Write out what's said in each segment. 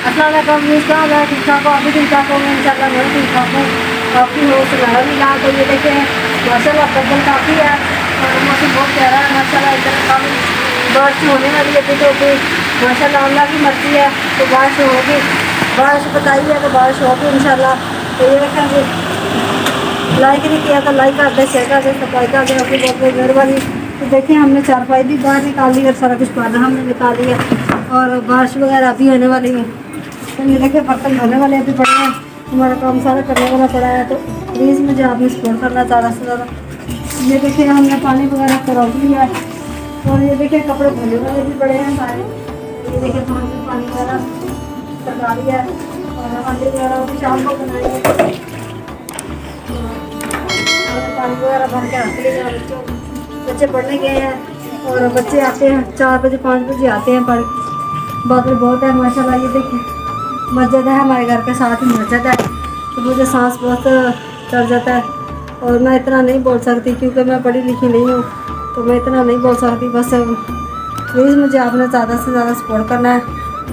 अस्सलाम वालेकुम, क्या हाल है? ठीक ठाक हो? अभी ठीक ठाक होंगे इंशाल्लाह। मैं ठीक ठाक हूँ। आपकी हो सुनाया मिला तो ये देखें माशाल्लाह बदल काफ़ी है और मौसम बहुत प्यारा है माशाल्लाह। इधर काफ़ी बारिश होने वाली है तो माशाल्लाह अल्लाह की मर्जी है तो बारिश होगी। बारिश बताइए तो बारिश होगी इंशाल्लाह। तो ये देखें जी, लाइक नहीं किया तो लाइक कर दे, शेयर कर दे, सब्सक्राइब कर दे, आपकी बहुत बहुत मेहरबानी। तो देखिए हमने चारपाई भी बाहर निकाल ली और सारा कुछ खाना हमने निकाल लिया और बारिश वगैरह अभी होने वाली है। तो ये देखिए बर्तन धोने वाले अभी पड़े हैं, हमारा काम सारा करने वाला पड़ा है। तो प्लीज़ मुझे आपने सपोर्ट करना ज़्यादा से ज़्यादा। ये देखिए हमने पानी वगैरह कर लिया है और ये देखिए कपड़े धोने वाले भी पड़े हैं सारे। ये देखिए पानी वगैरह लगा लिया है और अंडे वगैरह भी शाम को बनाएंगे। पानी वगैरह भर के रख लिया। बच्चे पढ़ने गए हैं और बच्चे आते हैं 4 बजे 5 बजे आते हैं पढ़। बाकी बहुत है माशाल्लाह। ये देखिए मस्जिद है हमारे घर के साथ ही मस्जिद है तो मुझे सांस बहुत चढ़ जाता है और मैं इतना नहीं बोल सकती क्योंकि मैं पढ़ी लिखी नहीं हूँ तो मैं इतना नहीं बोल सकती। बस प्लीज़ मुझे आपने ज़्यादा से ज़्यादा सपोर्ट करना है।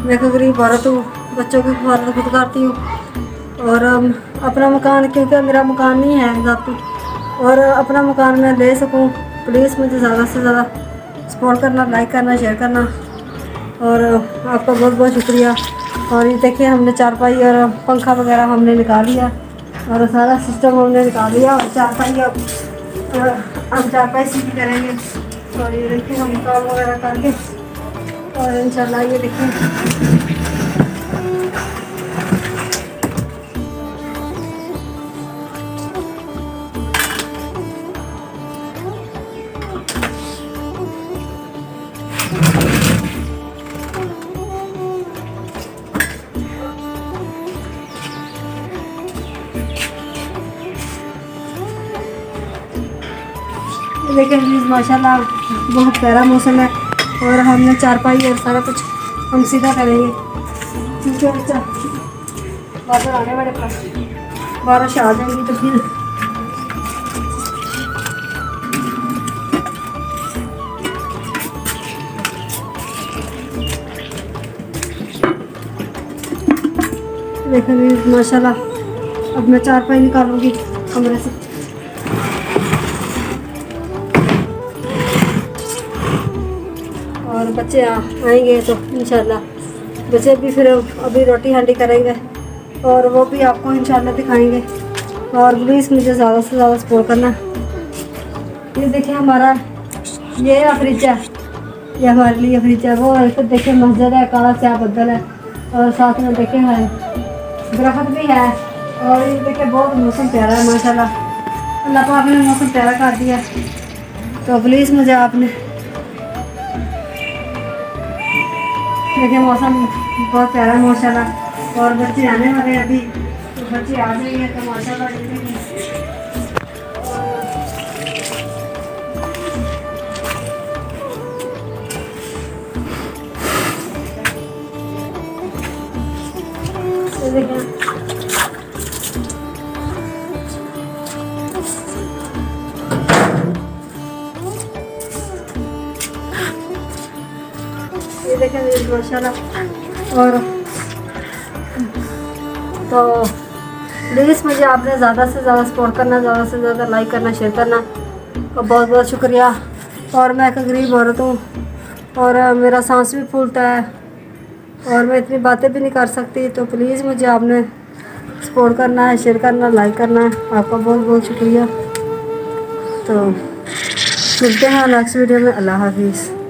मैं एक गरीब औरत हूँ, बच्चों की हिफाजत खुद करती हूँ और अपना मकान क्योंकि मेरा मकान नहीं है जाती और अपना मकान मैं ले सकूँ। प्लीज़ मुझे ज़्यादा से ज़्यादा सपोर्ट करना, लाइक करना, शेयर करना और आपका बहुत बहुत शुक्रिया। और ये देखिए हमने चारपाई और पंखा वगैरह हमने निकाल लिया और सारा सिस्टम हमने निकाल लिया और चारपाई अब हम चारपाई सीधी करेंगे। और ये देखिए हम काम वगैरह करके और इंशाल्लाह ये देखिए लेकिन प्लीज़ माशाल्लाह बहुत प्यारा मौसम है और हमने चारपाई और सारा कुछ हम सीधा करेंगे क्योंकि अच्छा बादल आने वाले पास बारिश आ जाएंगी तो फिर देखिए माशाल्लाह अब मैं चारपाई निकालूंगी कमरे से। और बच्चे आएंगे तो इंशाल्लाह बच्चे भी फिर अभी रोटी हांडी करेंगे और वो भी आपको इंशाल्लाह दिखाएंगे। और प्लीज़ मुझे ज़्यादा से ज़्यादा सपोर्ट करना। ये देखिए हमारा ये फ्रिज है, ये हमारे लिए फ्रिज है। वो तो देखिए मस्जिद है, काला स्याह बदल है और साथ में देखे है दरख्त भी है और ये देखिए बहुत मौसम प्यारा है माशाल्लाह। अल्लाह पाक ने मौसम प्यारा कर दिया तो प्लीज़ मुझे आपने देखिए मौसम बहुत प्यारा है माशाल्लाह। और बच्चे आने वाले हैं अभी तो बच्चे आ जाएंगे तो माशाल्लाह ये देखें माशाल्लाह। और तो प्लीज़ मुझे आपने ज़्यादा से ज़्यादा सपोर्ट करना, ज़्यादा से ज़्यादा लाइक करना, शेयर करना और बहुत बहुत शुक्रिया। और मैं एक गरीब औरत हूँ और मेरा सांस भी फूलता है और मैं इतनी बातें भी नहीं कर सकती तो प्लीज़ मुझे आपने सपोर्ट करना है, शेयर करना, लाइक करना है। आपका बहुत बहुत शुक्रिया। तो मिलते हैं नेक्स्ट वीडियो में। अल्लाह हाफिज़।